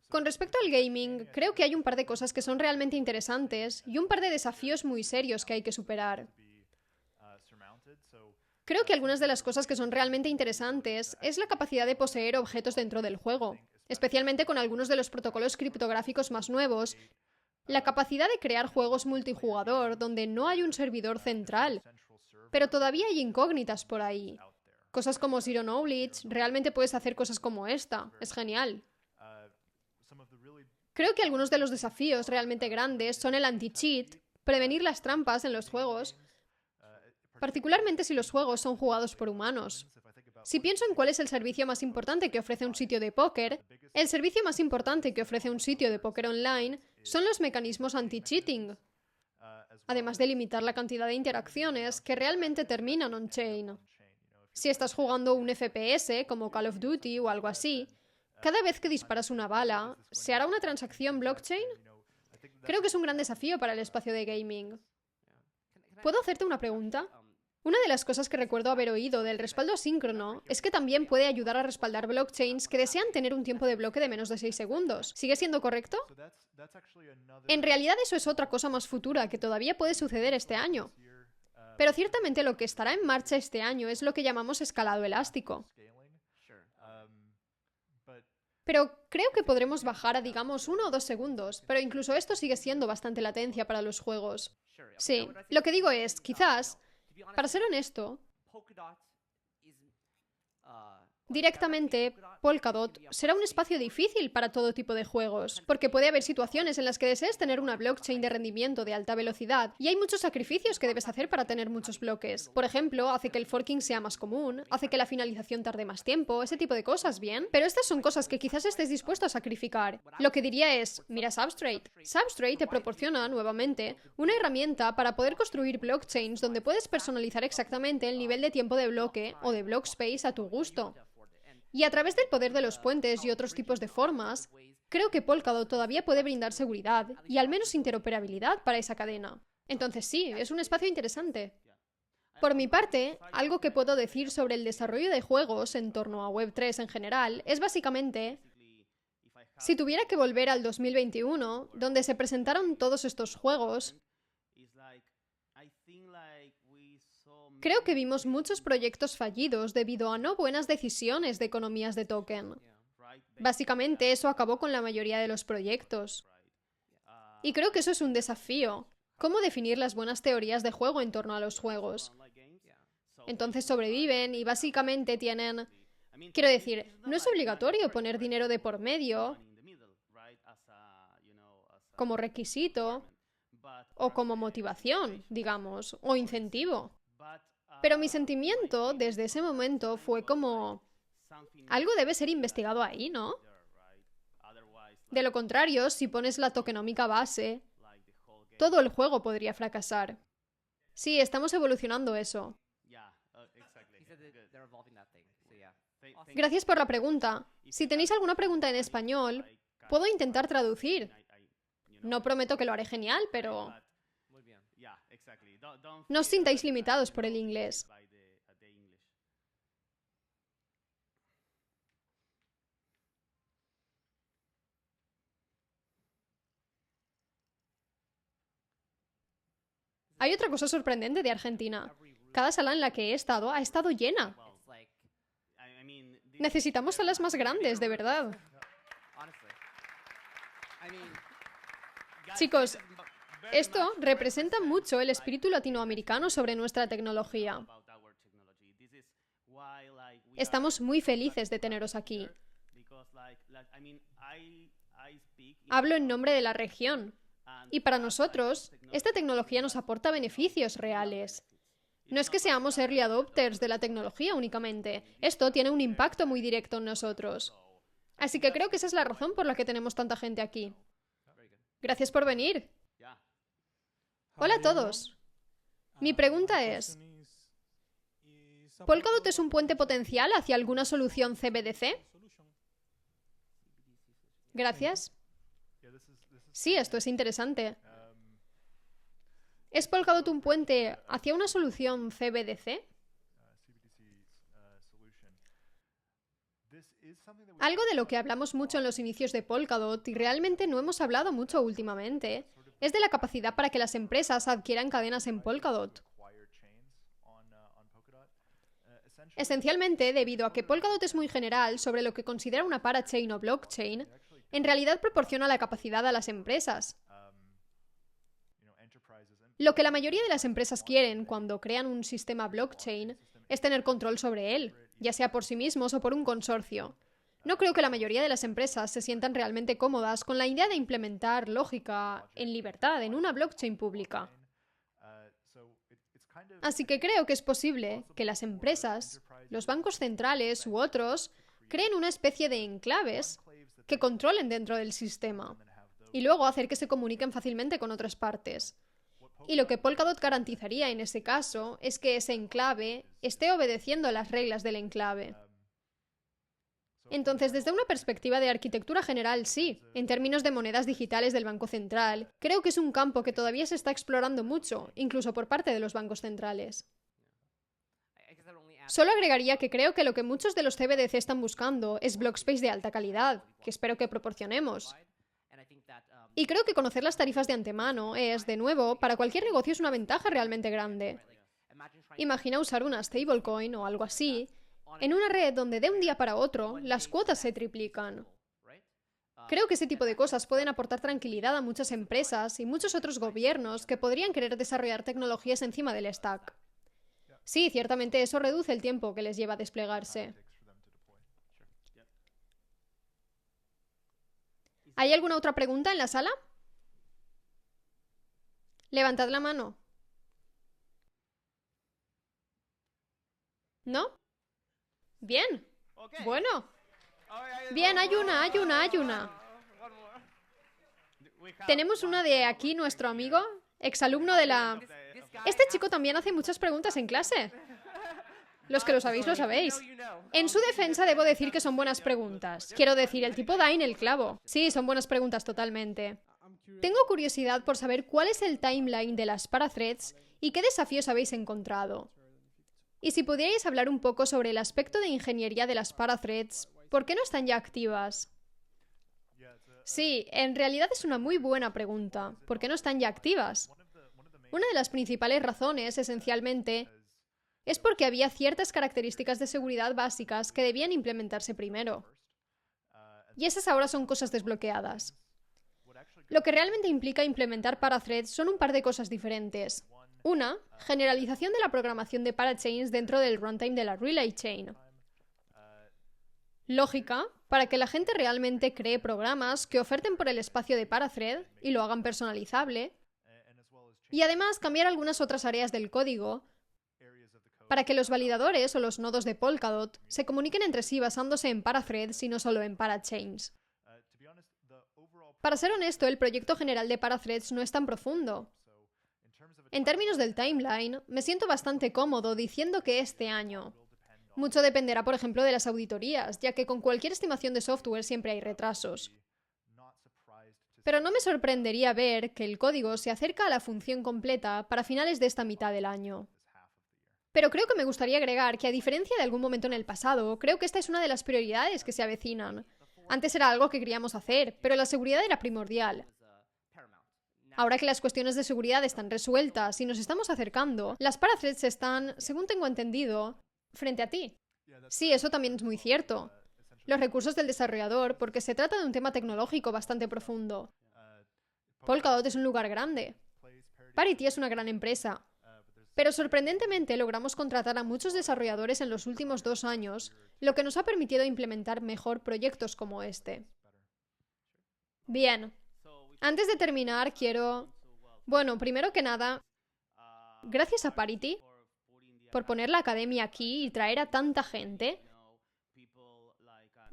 A: Con respecto al gaming, creo que hay un par de cosas que son realmente interesantes y un par de desafíos muy serios que hay que superar. Creo que algunas de las cosas que son realmente interesantes es la capacidad de poseer objetos dentro del juego, especialmente con algunos de los protocolos criptográficos más nuevos, la capacidad de crear juegos multijugador donde no hay un servidor central, pero todavía hay incógnitas por ahí. Cosas como Zero Knowledge, realmente puedes hacer cosas como esta, es genial. Creo que algunos de los desafíos realmente grandes son el anti-cheat, prevenir las trampas en los juegos, particularmente si los juegos son jugados por humanos. Si pienso en cuál es el servicio más importante que ofrece un sitio de póker, el servicio más importante que ofrece un sitio de póker online son los mecanismos anti-cheating, además de limitar la cantidad de interacciones que realmente terminan on-chain. Si estás jugando un FPS como Call of Duty o algo así, cada vez que disparas una bala, ¿se hará una transacción blockchain? Creo que es un gran desafío para el espacio de gaming. ¿Puedo hacerte una pregunta? Una de las cosas que recuerdo haber oído del respaldo asíncrono es que también puede ayudar a respaldar blockchains que desean tener un tiempo de bloque de menos de 6 segundos. ¿Sigue siendo correcto? En realidad eso es otra cosa más futura que todavía puede suceder este año. Pero ciertamente lo que estará en marcha este año es lo que llamamos escalado elástico. Pero creo que podremos bajar a, digamos, 1 o 2 segundos, pero incluso esto sigue siendo bastante latencia para los juegos. Sí, lo que digo es, quizás, para ser honesto, directamente, Polkadot será un espacio difícil para todo tipo de juegos, porque puede haber situaciones en las que desees tener una blockchain de rendimiento de alta velocidad y hay muchos sacrificios que debes hacer para tener muchos bloques. Por ejemplo, hace que el forking sea más común, hace que la finalización tarde más tiempo, ese tipo de cosas, ¿bien? Pero estas son cosas que quizás estés dispuesto a sacrificar. Lo que diría es, mira Substrate. Substrate te proporciona, nuevamente, una herramienta para poder construir blockchains donde puedes personalizar exactamente el nivel de tiempo de bloque o de block space a tu gusto. Y a través del poder de los puentes y otros tipos de formas, creo que Polkadot todavía puede brindar seguridad y al menos interoperabilidad para esa cadena. Entonces sí, es un espacio interesante. Por mi parte, algo que puedo decir sobre el desarrollo de juegos en torno a Web3 en general es básicamente, si tuviera que volver al 2021, donde se presentaron todos estos juegos, creo que vimos muchos proyectos fallidos debido a no buenas decisiones de economías de token. Básicamente eso acabó con la mayoría de los proyectos. Y creo que eso es un desafío. ¿Cómo definir las buenas teorías de juego en torno a los juegos? Entonces sobreviven y básicamente tienen... Quiero decir, no es obligatorio poner dinero de por medio como requisito o como motivación, digamos, o incentivo. Pero mi sentimiento desde ese momento fue como... algo debe ser investigado ahí, ¿no? De lo contrario, si pones la tokenómica base, todo el juego podría fracasar. Sí, estamos evolucionando eso. Gracias por la pregunta. Si tenéis alguna pregunta en español, puedo intentar traducir. No prometo que lo haré genial, pero... no os sintáis limitados por el inglés. Hay otra cosa sorprendente de Argentina. Cada sala en la que he estado ha estado llena. Necesitamos salas más grandes, de verdad. Chicos, esto representa mucho el espíritu latinoamericano sobre nuestra tecnología. Estamos muy felices de teneros aquí. Hablo en nombre de la región. Y para nosotros, esta tecnología nos aporta beneficios reales. No es que seamos early adopters de la tecnología únicamente. Esto tiene un impacto muy directo en nosotros. Así que creo que esa es la razón por la que tenemos tanta gente aquí. Gracias por venir. Hola a todos. Mi pregunta es, ¿Polkadot es un puente potencial hacia alguna solución CBDC? Gracias. Sí, esto es interesante. ¿Es Polkadot un puente hacia una solución CBDC? Algo de lo que hablamos mucho en los inicios de Polkadot y realmente no hemos hablado mucho últimamente es de la capacidad para que las empresas adquieran cadenas en Polkadot. Esencialmente, debido a que Polkadot es muy general sobre lo que considera una parachain o blockchain, en realidad proporciona la capacidad a las empresas. Lo que la mayoría de las empresas quieren cuando crean un sistema blockchain es tener control sobre él, ya sea por sí mismos o por un consorcio. No creo que la mayoría de las empresas se sientan realmente cómodas con la idea de implementar lógica en libertad en una blockchain pública. Así que creo que es posible que las empresas, los bancos centrales u otros, creen una especie de enclaves que controlen dentro del sistema y luego hacer que se comuniquen fácilmente con otras partes. Y lo que Polkadot garantizaría en ese caso es que ese enclave esté obedeciendo las reglas del enclave. Entonces, desde una perspectiva de arquitectura general, sí. En términos de monedas digitales del Banco Central, creo que es un campo que todavía se está explorando mucho, incluso por parte de los bancos centrales. Solo agregaría que creo que lo que muchos de los CBDC están buscando es block space de alta calidad, que espero que proporcionemos. Y creo que conocer las tarifas de antemano es, de nuevo, para cualquier negocio es una ventaja realmente grande. Imagina usar una stablecoin o algo así en una red donde de un día para otro las cuotas se triplican. Creo que ese tipo de cosas pueden aportar tranquilidad a muchas empresas y muchos otros gobiernos que podrían querer desarrollar tecnologías encima del stack. Sí, ciertamente eso reduce el tiempo que les lleva a desplegarse. ¿Hay alguna otra pregunta en la sala? Levantad la mano. ¿No? Bien. Bueno. Bien, hay una. Tenemos una de aquí, nuestro amigo, exalumno de la... Este chico también hace muchas preguntas en clase. Los que lo sabéis, lo sabéis. En su defensa debo decir que son buenas preguntas. Quiero decir, el tipo da en el clavo. Sí, son buenas preguntas totalmente. Tengo curiosidad por saber cuál es el timeline de las parathreads y qué desafíos habéis encontrado. Y si pudierais hablar un poco sobre el aspecto de ingeniería de las parathreads, ¿por qué no están ya activas? Sí, en realidad es una muy buena pregunta. ¿Por qué no están ya activas? Una de las principales razones, esencialmente, es porque había ciertas características de seguridad básicas que debían implementarse primero. Y esas ahora son cosas desbloqueadas. Lo que realmente implica implementar parathreads son un par de cosas diferentes. Una, generalización de la programación de parachains dentro del runtime de la relay chain. Lógica, para que la gente realmente cree programas que oferten por el espacio de parathread y lo hagan personalizable. Y además cambiar algunas otras áreas del código para que los validadores o los nodos de Polkadot se comuniquen entre sí basándose en parathreads y no solo en parachains. Para ser honesto, el proyecto general de parathreads no es tan profundo. En términos del timeline, me siento bastante cómodo diciendo que este año. Mucho dependerá, por ejemplo, de las auditorías, ya que con cualquier estimación de software siempre hay retrasos. Pero no me sorprendería ver que el código se acerca a la función completa para finales de esta mitad del año. Pero creo que me gustaría agregar que, a diferencia de algún momento en el pasado, creo que esta es una de las prioridades que se avecinan. Antes era algo que queríamos hacer, pero la seguridad era primordial. Ahora que las cuestiones de seguridad están resueltas y nos estamos acercando, las parathreads están, según tengo entendido, frente a ti. Sí, eso también es muy cierto. Los recursos del desarrollador, porque se trata de un tema tecnológico bastante profundo. Polkadot es un lugar grande. Parity es una gran empresa. Pero sorprendentemente logramos contratar a muchos desarrolladores en los últimos 2 años, lo que nos ha permitido implementar mejor proyectos como este. Bien. Antes de terminar, quiero... Bueno, primero que nada, gracias a Parity por poner la academia aquí y traer a tanta gente.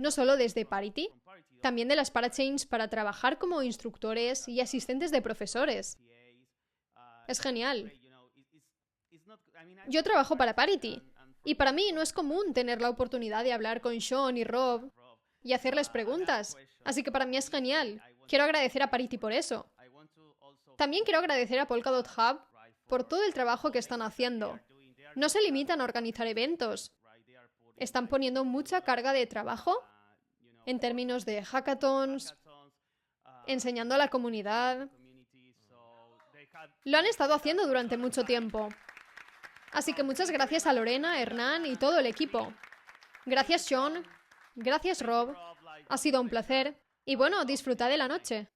A: no solo desde Parity, también de las Parachains para trabajar como instructores y asistentes de profesores. Es genial. Yo trabajo para Parity, y para mí no es común tener la oportunidad de hablar con Sean y Rob y hacerles preguntas, así que para mí es genial. Quiero agradecer a Parity por eso. También quiero agradecer a Polkadot Hub por todo el trabajo que están haciendo. No se limitan a organizar eventos. Están poniendo mucha carga de trabajo en términos de hackathons, enseñando a la comunidad. Lo han estado haciendo durante mucho tiempo. Así que muchas gracias a Lorena, Hernán y todo el equipo. Gracias, Sean. Gracias, Rob. Ha sido un placer. Y bueno, disfrutad de la noche.